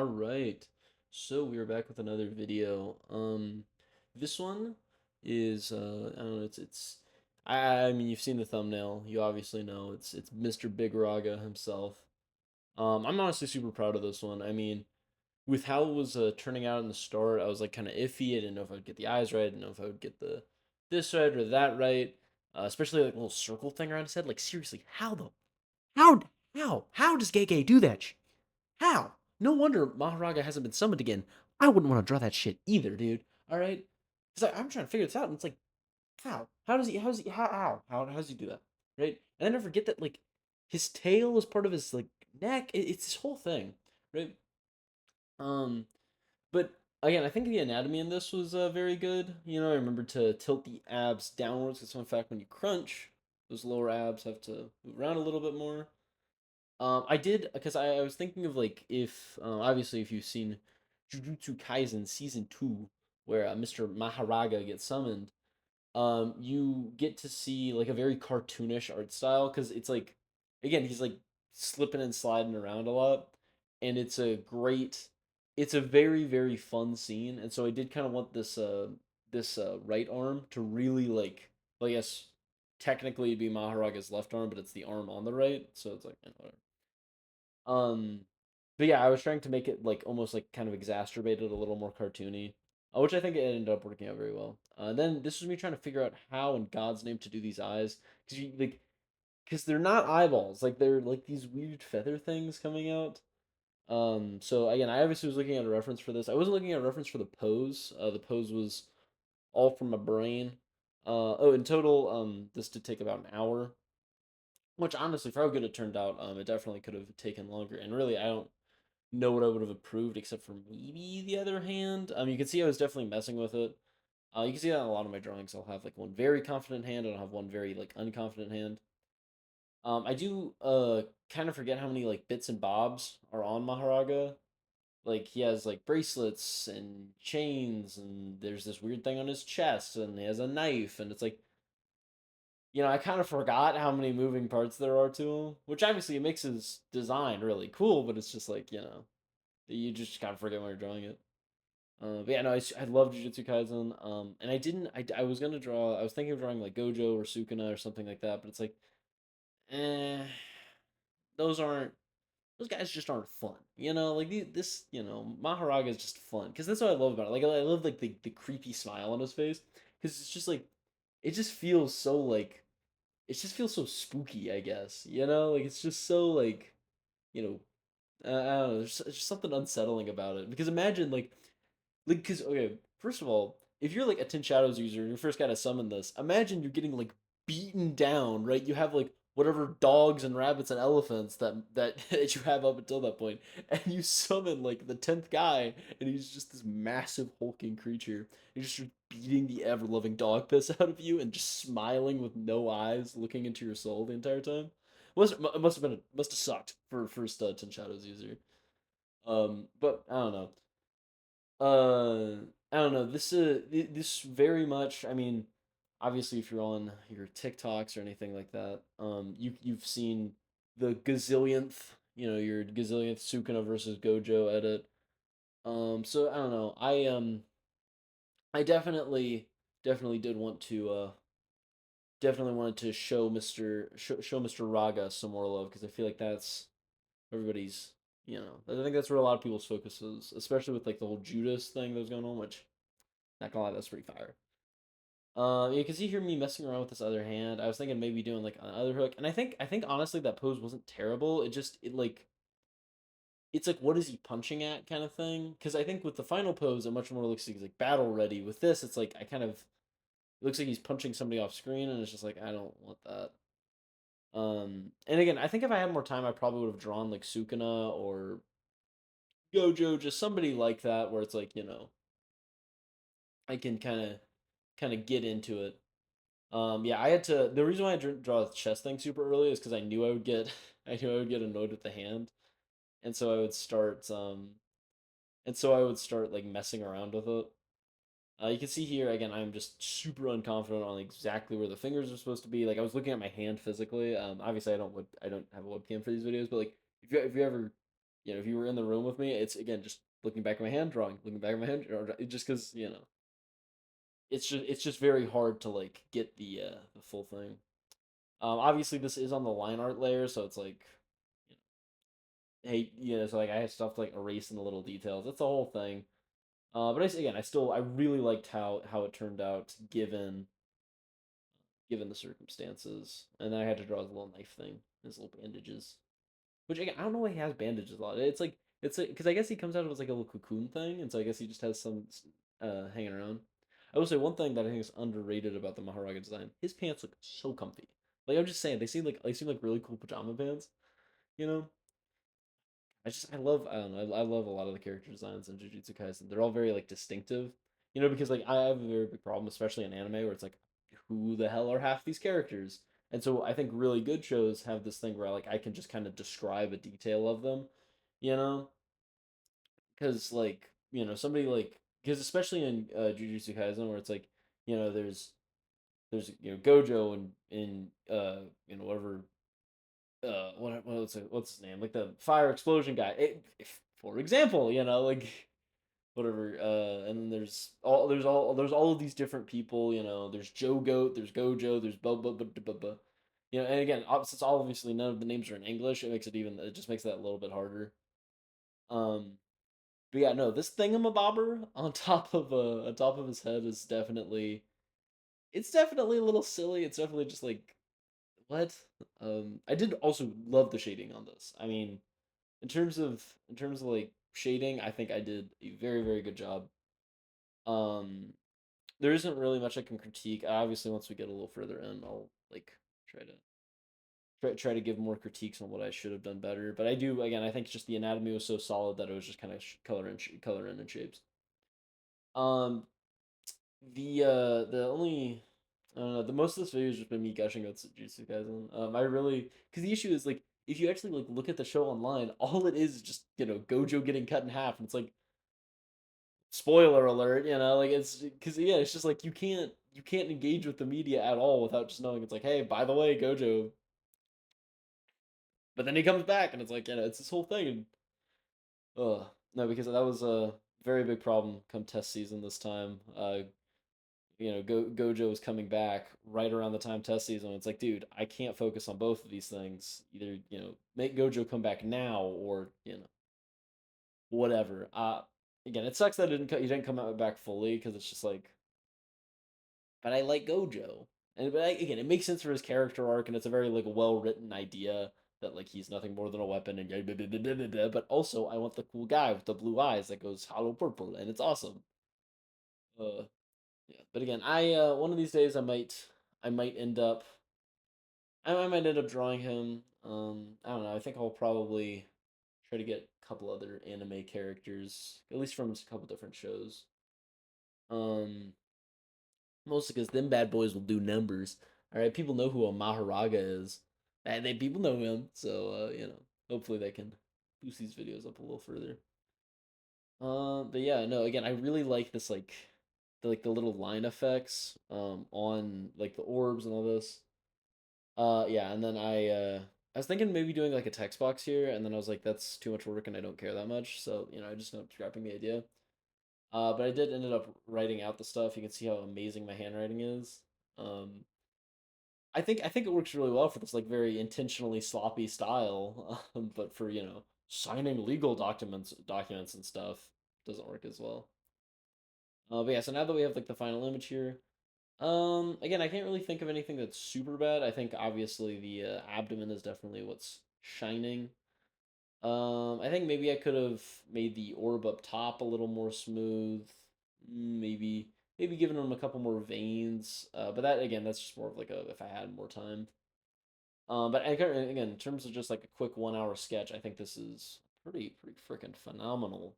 right. So we are back with another video. This one is I don't know, I mean you've seen the thumbnail. You obviously know it's Mr. Big Raga himself. I'm honestly super proud of this one. I mean, with how it was turning out in the start, I was like kind of iffy. I didn't know if I would get the eyes right. I didn't know if I would get the this right or that right. Especially like a little circle thing around his head. Like seriously, how how does Gege do that? How? No wonder Maharaga hasn't been summoned again. I wouldn't want to draw that shit either, dude. All right, because I'm trying to figure this out, and it's like, how? How does he? How's he? How does he do that? Right? And then I forget that like his tail is part of his like neck. It's this whole thing, right? Um, but again, I think the anatomy in this was very good. You know, I remember to tilt the abs downwards because, in fact, when you crunch, those lower abs have to move around a little bit more. I did because I was thinking of like if obviously if you've seen Jujutsu Kaisen season 2 where Mr. Maharaga gets summoned, you get to see like a very cartoonish art style because it's like again he's like slipping and sliding around a lot, and it's a very fun scene, and so I did kind of want this right arm to really like well, I guess technically it'd be Maharaga's left arm, but it's the arm on the right, so it's like whatever. Um, but yeah, I was trying to make it like almost like kind of exacerbated, a little more cartoony, which I think it ended up working out very well. Then this was me trying to figure out how in God's name to do these eyes because you like because they're not eyeballs, like they're like these weird feather things coming out. So again, I obviously was looking at a reference for this. I wasn't looking at a reference for the pose. The pose was all from my brain. Oh, in total, this did take about an hour. Which honestly, for how good it turned out, it definitely could have taken longer. And really, I don't know what I would have approved except for maybe the other hand. You can see I was definitely messing with it. You can see that in a lot of my drawings. I'll have like one very confident hand and I'll have one very like unconfident hand. I do kind of forget how many like bits and bobs are on Maharaga. Like he has like bracelets and chains and there's this weird thing on his chest and he has a knife and it's like I kind of forgot how many moving parts there are to him, which obviously it makes his design really cool, but it's just like, you just kind of forget when you're drawing it. But yeah, no, I love Jujutsu Kaisen. And I didn't, I was gonna draw, I was thinking of drawing like Gojo or Sukuna or something like that, but it's like, eh, those aren't, those guys just aren't fun. Like this, Maharaga is just fun because that's what I love about it. Like I love like the creepy smile on his face because it's just like, it just feels so like it just feels so spooky, I guess. Like it's just so like, you know, I don't know. There's just something unsettling about it because imagine because okay, first of all, if you're like a Ten Shadows user and you first gotta summon this, imagine you're getting like beaten down, right? You have like whatever dogs and rabbits and elephants that you have up until that point, and you summon like the 10th guy, and he's just this massive hulking creature. He's just beating the ever loving dog piss out of you and just smiling with no eyes, looking into your soul the entire time. It must have sucked for first Ten Shadows user. But I don't know. I don't know. This very much. I mean, obviously, if you're on your TikToks or anything like that, you've seen the gazillionth, your gazillionth Sukuna versus Gojo edit. So I don't know. I definitely did want to definitely wanted to show Mr. Raga some more love because I feel like that's everybody's. I think that's where a lot of people's focus is, especially with like the whole Judas thing that was going on, which not gonna lie, that's pretty fire. You can see here me messing around with this other hand. I was thinking maybe doing like another hook, and I think honestly that pose wasn't terrible. It like it's like what is he punching at kind of thing. Because I think with the final pose, it much more looks like he's like battle ready. With this, it's like it looks like he's punching somebody off screen, and it's just like I don't want that. And again, I think if I had more time, I probably would have drawn like Sukuna or Gojo, just somebody like that, where it's like I can kind of get into it. Yeah, I had to. The reason why I didn't draw the chest thing super early is because I knew I would get, I knew I would get annoyed with the hand, and so I would start like messing around with it. You can see here again, I'm just super unconfident on exactly where the fingers are supposed to be. Like I was looking at my hand physically. Obviously I don't have a webcam for these videos, but like if you ever, if you were in the room with me, it's again just looking back at my hand, drawing, looking back at my hand, just because it's just very hard to like get the full thing. Obviously this is on the line art layer, so it's like, hey, so like I have stuff like erasing the little details. That's the whole thing. But again, I really liked how it turned out given the circumstances. And then I had to draw his little knife thing, his little bandages. Which again, I don't know why he has bandages a lot. It's like because I guess he comes out of as like a little cocoon thing, and so I guess he just has some hanging around. I will say one thing that I think is underrated about the Maharaga design. His pants look so comfy. Like I'm just saying, they seem like really cool pajama pants. You know, I don't know, I love a lot of the character designs in Jujutsu Kaisen. They're all very like distinctive. Because like I have a very big problem, especially in anime, where it's like, who the hell are half these characters? And so I think really good shows have this thing where like I can just kind of describe a detail of them, you know, because like somebody like because especially in Jujutsu Kaisen where it's like there's Gojo and in whatever what's his name, like the fire explosion guy, for example, like whatever, and then there's all of these different people, there's Joe Goat, there's Gojo, there's Bubba, and again, since obviously none of the names are in English, it just makes that a little bit harder. um but yeah, no, this thingamabobber on top of his head is definitely a little silly. It's definitely just like, what? I did also love the shading on this. I mean, in terms of like shading, I think I did a very very good job. Um, there isn't really much I can critique. Obviously, once we get a little further in, I'll like try to try to give more critiques on what I should have done better. But I do again. I think just the anatomy was so solid that it was just kind of color in and shapes. Um, the only I don't know, the most of this video has just been me gushing about Jujutsu Kaisen. I really because the issue is like if you actually like look at the show online, all it is just Gojo getting cut in half, and it's like spoiler alert, like it's because yeah, it's just like you can't engage with the media at all without just knowing it's like, hey, by the way, Gojo. But then he comes back, and it's like it's this whole thing, and no, because that was a very big problem come test season this time. Gojo is coming back right around the time test season. It's like, dude, I can't focus on both of these things. Either make Gojo come back now, or whatever. Again, it sucks that he didn't come out back fully because it's just like, but I like Gojo, and again, it makes sense for his character arc, and it's a very like well written idea that like he's nothing more than a weapon, and but also I want the cool guy with the blue eyes that goes hollow purple, and it's awesome. Uh, yeah, but again, I one of these days I might end up I might end up drawing him. I don't know. I think I'll probably try to get a couple other anime characters, at least from a couple different shows. Um, Mostly because them bad boys will do numbers. All right, people know who a Maharaga is, and they people know him. So hopefully they can boost these videos up a little further. But yeah, no. Again, I really like this the little line effects on like the orbs and all this. Yeah, and then I was thinking maybe doing like a text box here, and then I was like, that's too much work, and I don't care that much. So I just ended up scrapping the idea. But I did ended up writing out the stuff. You can see how amazing my handwriting is. Um, I think it works really well for this like very intentionally sloppy style, but for signing legal documents and stuff doesn't work as well. But yeah, so now that we have like the final image here, again, I can't really think of anything that's super bad. I think obviously the abdomen is definitely what's shining. I think maybe I could have made the orb up top a little more smooth. Maybe given him a couple more veins. But that again, that's just more of like a if I had more time. But again, in terms of just like a quick 1 hour sketch, I think this is pretty freaking phenomenal.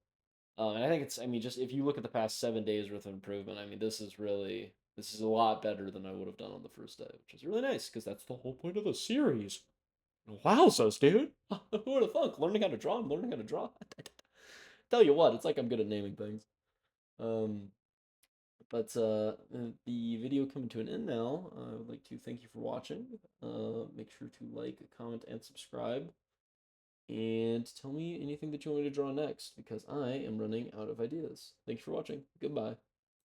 And I think I mean, just if you look at the past 7 days worth of improvement, I mean, this is a lot better than I would have done on the first day, which is really nice because that's the whole point of the series. Wow, so dude, who would have thunk? Learning how to draw, I'm learning how to draw. Tell you what, it's like I'm good at naming things. Um, but the video coming to an end now. I would like to thank you for watching. Make sure to like, comment, and subscribe. and tell me anything that you want me to draw next because I am running out of ideas. Thank you for watching. Goodbye.